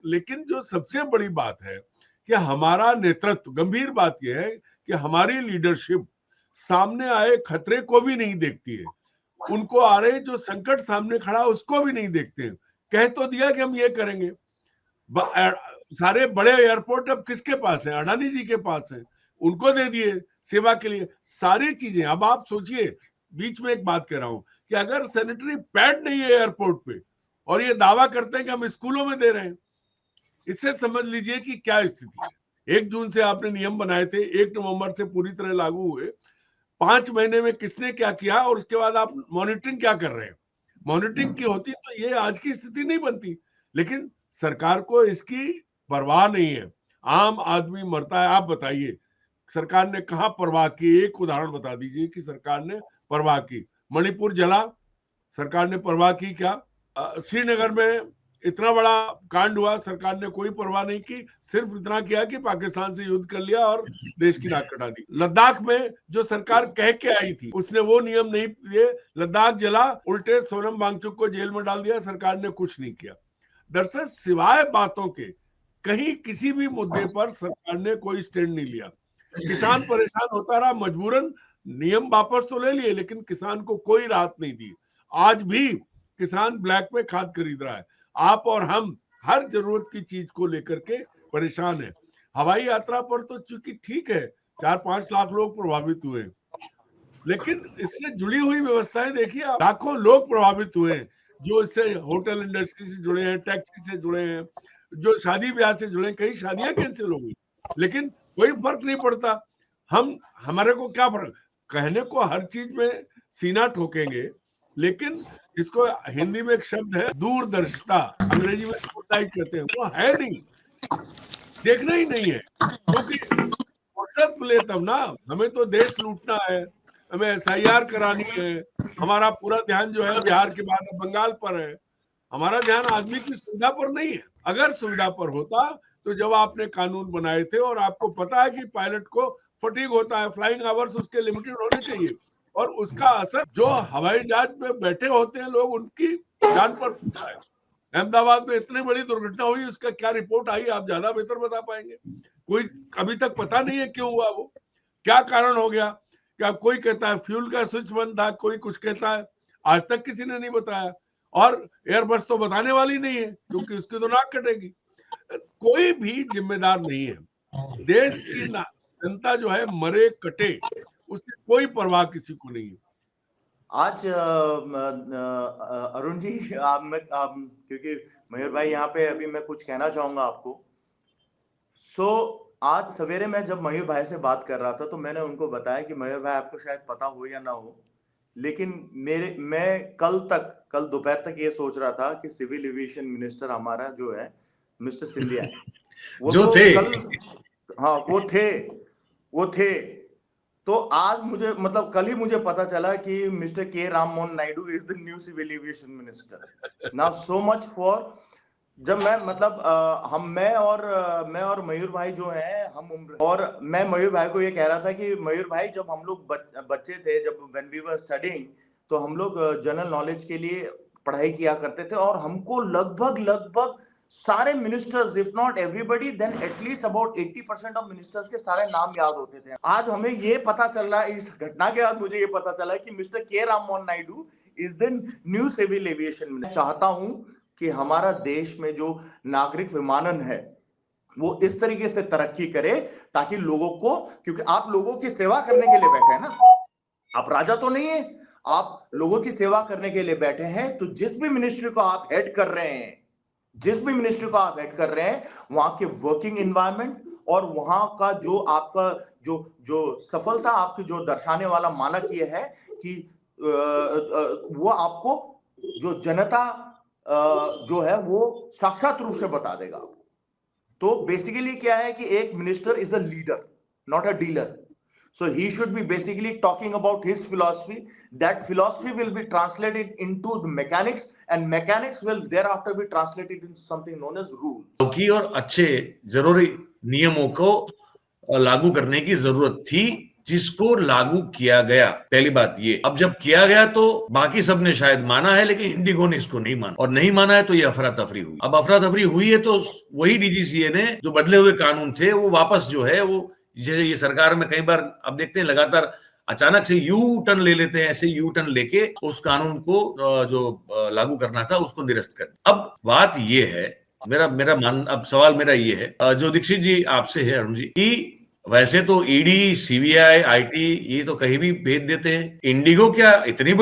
लेकिन जो सबसे बड़ी बात है कि हमारा नेतृत्व, गंभीर बात यह है कि हमारी लीडरशिप सामने आए खतरे को भी नहीं देखती है, उनको आ रहे जो संकट सामने खड़ा उसको भी नहीं देखते हैं। कह तो दिया कि हम ये करेंगे। सारे बड़े एयरपोर्ट अब किसके पास है? अडानी जी के पास है, उनको दे दिए सेवा के लिए सारी चीजें। अब आप सोचिए, बीच में एक बात कह रहा हूं कि अगर सैनिटरी पैड नहीं है एयरपोर्ट पे और ये दावा करते हैं कि हम स्कूलों में दे रहे हैं, इससे समझ लीजिए कि क्या स्थिति है। 1 जून से आपने नियम बनाए थे, 1 नवंबर से पूरी तरह लागू हुए। 5 महीने में किसने क्या किया और उसके बाद आप मॉनिटरिंग क्या कर रहे हैं? मॉनिटरिंग की होती तो ये आज की स्थिति नहीं बनती, लेकिन सरकार को इसकी परवाह नहीं है। आम आदमी मरता है। आप बताइए सरकार ने कहा परवाह की? एक उदाहरण बता दीजिए कि सरकार ने परवाह की। मणिपुर जला, सरकार ने परवाह की क्या? श्रीनगर में इतना बड़ा कांड हुआ, सरकार ने कोई परवाह नहीं की, सिर्फ इतना किया कि पाकिस्तान से युद्ध कर लिया और देश की नाक कटा दी। लद्दाख में जो सरकार कह के आई थी उसने वो नियम नहीं लिए, लद्दाख जला, उल्टे सोनम वांगचुक को जेल में डाल दिया, सरकार ने कुछ नहीं किया। दरअसल सिवाय बातों के कहीं किसी भी मुद्दे पर सरकार ने कोई स्टैंड नहीं लिया। किसान परेशान होता रहा, मजबूरन नियम वापस तो ले लिए, लेकिन किसान को कोई राहत नहीं दी। आज भी किसान ब्लैक में खाद खरीद रहा है। आप और हम हर जरूरत की चीज को लेकर के परेशान है। हवाई यात्रा पर तो चूंकि ठीक है 4-5 लाख लोग प्रभावित हुए, लेकिन इससे जुड़ी हुई व्यवस्थाएं देखिए आप, लाखों लोग प्रभावित हुए हैं, जो इससे होटल इंडस्ट्री से जुड़े हैं, टैक्सी से जुड़े हैं, जो शादी ब्याह से जुड़े हैं। कई शादियां कैंसिल हो गई, लेकिन कोई फर्क नहीं पड़ता। हमारे को क्या फर्क? कहने को हर चीज में सीना ठोकेंगे, लेकिन इसको हिंदी में एक शब्द है दूरदर्शिता, अंग्रेजी में फोरसाइट कहते हैं, वो है नहीं, देखना ही नहीं है। क्योंकि फुर्सत मिले तब ना, हमें तो देश लूटना है, हमें एसआईआर करानी है, हमारा पूरा ध्यान जो है बिहार के बाद बंगाल पर है। हमारा ध्यान आदमी की सुविधा पर नहीं है। अगर सुविधा पर होता तो जब आपने कानून बनाए थे और आपको पता है कि पायलट को फटीग होता है, फ्लाइंग आवर्स उसके लिमिटेड होने चाहिए, और उसका असर जो हवाई जहाज में बैठे होते हैं लोग, उनकी जान पर पड़ता है। अहमदाबाद में इतनी बड़ी दुर्घटना हुई, उसका क्या रिपोर्ट आई आप ज्यादा बेहतर बता पाएंगे। कोई अभी तक पता नहीं है क्यों हुआ, वो क्या कारण हो गया। क्या कोई कहता है फ्यूल का स्विच बंद था, कोई कुछ कहता है, आज तक किसी ने नहीं बताया। और एयरबस तो बताने वाली नहीं है क्योंकि उसकी तो नाक कटेगी। कोई भी जिम्मेदार नहीं है। देश की जनता जो है मरे कटे, उसकी कोई परवाह किसी को नहीं है। आज अरुण जी, क्योंकि मयूर भाई यहाँ पे, अभी मैं कुछ कहना चाहूंगा आपको। आज सवेरे मैं जब मयूर भाई से बात कर रहा था तो मैंने उनको बताया कि मयूर भाई, आपको शायद पता हो या ना हो, लेकिन मैं कल दोपहर तक ये सोच रहा था कि सिविल एविएशन मिनिस्टर हमारा जो है मिस्टर सिंधिया, वो जो तो थे हाँ वो थे। तो आज मुझे, मतलब कल ही मुझे पता चला कि mister K Ram Mohan Naidu is the new civil aviation minister. Now so much for, जब मैं मतलब मैं और मयूर भाई जो हैं हम उम्र, और मैं मयूर भाई को ये कह रहा था कि मयूर भाई, जब हम लोग बच्चे थे, जब व्हेन वी वर स्टडीइंग, तो हम लोग जनरल नॉलेज के लिए पढ़ाई किया करते थे, और हमको लगभग सारे ministers, if not everybody, then at least about 80% of ministers के सारे नाम याद होते थे। आज हमें ये पता चल रहा है, इस घटना के बाद मुझे ये पता चला है कि mister K Ram Mohan Naidu is the new civil aviation minister. चाहता हूं कि हमारा देश में जो नागरिक विमानन है वो इस तरीके से तरक्की करे ताकि लोगों को, क्योंकि आप लोगों की सेवा करने के लिए बैठे हैं ना, आप राजा तो नहीं है, आप लोगों की सेवा करने के लिए बैठे हैं। तो जिस भी मिनिस्ट्री को आप हेड कर रहे हैं, वहां के वर्किंग एनवायरनमेंट और वहां का जो आपका जो सफलता आपकी जो दर्शाने वाला मानक ये है कि वो आपको जो जनता जो है वो साक्षात रूप से बता देगा। तो बेसिकली क्या है कि एक minister is a leader, not a dealer. So he should be basically talking about his philosophy. That philosophy will be translated into the mechanics, and mechanics will thereafter be translated into something known as rules. और अच्छे जरूरी नियमों को लागू करने की जरूरत थी, जिसको लागू किया गया। पहली बात ये, अब जब किया गया तो बाकी सबने शायद माना है, लेकिन इंडिगो ने इसको नहीं माना, और नहीं माना है तो ये अफरा तफरी हुई। अब अफरा तफरी हुई है तो वही डीजीसीए ने जो बदले हुए कानून थे वो वापस जो है वो, जैसे ये सरकार में कई बार अब देखते हैं लगातार अचानक से यू टर्न ले लेते हैं, ऐसे यू टर्न लेके उस कानून को जो लागू करना था उसको निरस्त कर। अब बात ये है, अब सवाल मेरा ये है, जो दीक्षित जी आपसे है, अरुण जी, कि वैसे तो ईडी, सीबीआई, आईटी ये तो कहीं भी भेज देते हैं, इंडिगो क्या इतनी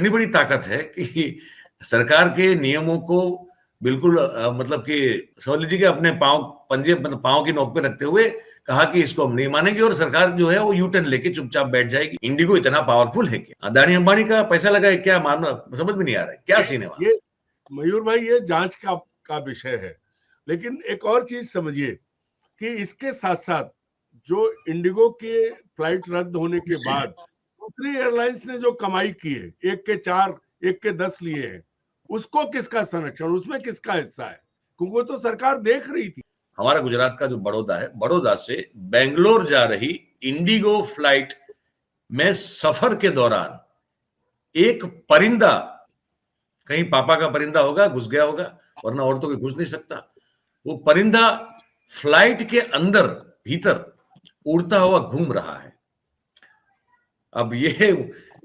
बड़ी ताकत है कि सरकार के नियमों को बिल्कुल मतलब कि समझ लीजिए कि अपने पांव की नोक पे रखते हुए कहा कि इसको हम नहीं मानेंगे, और सरकार जो है वो यू टर्न लेके चुपचाप बैठ जाएगी। इंडिगो इतना पावरफुल है क्या? अदानी अंबानी का पैसा लगा है क्या? मामला समझ में नहीं आ रहा है, क्या सीन है वहां? ये मयूर भाई, ये जांच का विषय है, लेकिन एक और चीज समझिए कि इसके साथ साथ जो इंडिगो के फ्लाइट रद्द होने के बाद दूसरी एयरलाइंस ने जो कमाई की है, 1 के 4, 1 के 10 लिए हैं, उसको किसका संरक्षण, उसमें किसका हिस्सा है? क्योंकि वो तो सरकार देख रही थी। हमारा गुजरात का जो बड़ौदा है, बड़ौदा से बेंगलोर जा रही इंडिगो फ्लाइट में सफर के दौरान एक परिंदा, कहीं पापा का परिंदा होगा, घुस गया होगा, वरना और तो कोई घुस नहीं सकता, वो परिंदा फ्लाइट के अंदर भीतर उड़ता हुआ घूम रहा है। अब ये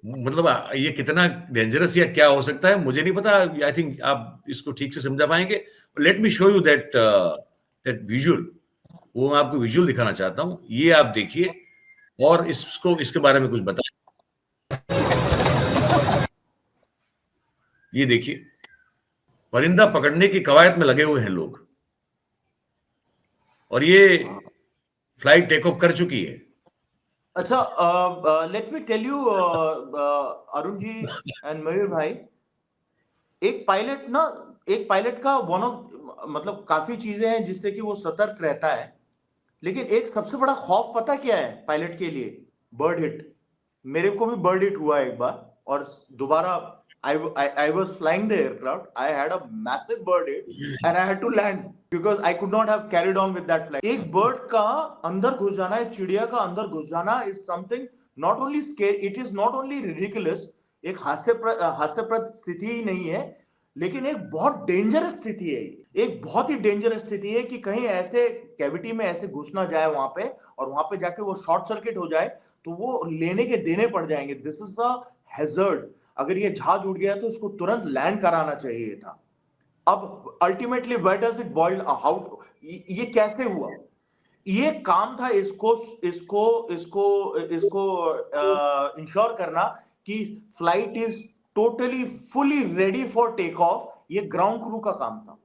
मतलब ये कितना डेंजरस या क्या हो सकता है मुझे नहीं पता। आई थिंक आप इसको ठीक से समझा पाएंगे। Let me show you that visual. वो मैं आपको विजुअल दिखाना चाहता हूं, ये आप देखिए और इसके बारे में कुछ बताएं। ये देखिए, परिंदा पकड़ने की कवायद में लगे हुए हैं लोग, और ये फ्लाइट टेक ऑफ कर चुकी है। अच्छा, let me tell you Arun ji and Mayur भाई, एक पायलट का मतलब काफी चीजें हैं जिससे कि वो सतर्क रहता है, लेकिन एक सबसे बड़ा खौफ पता क्या है पायलट के लिए? Bird hit. मेरे को भी बर्ड हिट हुआ एक बार, और दोबारा I was flying the aircraft. I had a massive bird hit and I had to land because I could not have carried on with that flight. एक बर्ड का अंदर घुस जाना, एक चिड़िया का अंदर घुस जाना is something not only scary, it is not only ridiculous, एक हास्यप्रद स्थिति ही नहीं है, लेकिन एक बहुत डेंजरस स्थिति है। एक बहुत ही डेंजरस स्थिति है कि कहीं ऐसे कैविटी में ऐसे घुस ना जाए वहां पे, और वहां पे जाके वो शॉर्ट सर्किट हो जाए तो वो लेने के देने पड़ जाएंगे। This is the hazard. अगर ये जहाज उड़ गया तो उसको तुरंत लैंड कराना चाहिए था। अब ultimately where does it boil how, ये कैसे हुआ? ये काम था इसको इंश्योर करना कि flight is totally fully ready for take off. ये ग्राउंड क्रू का काम था।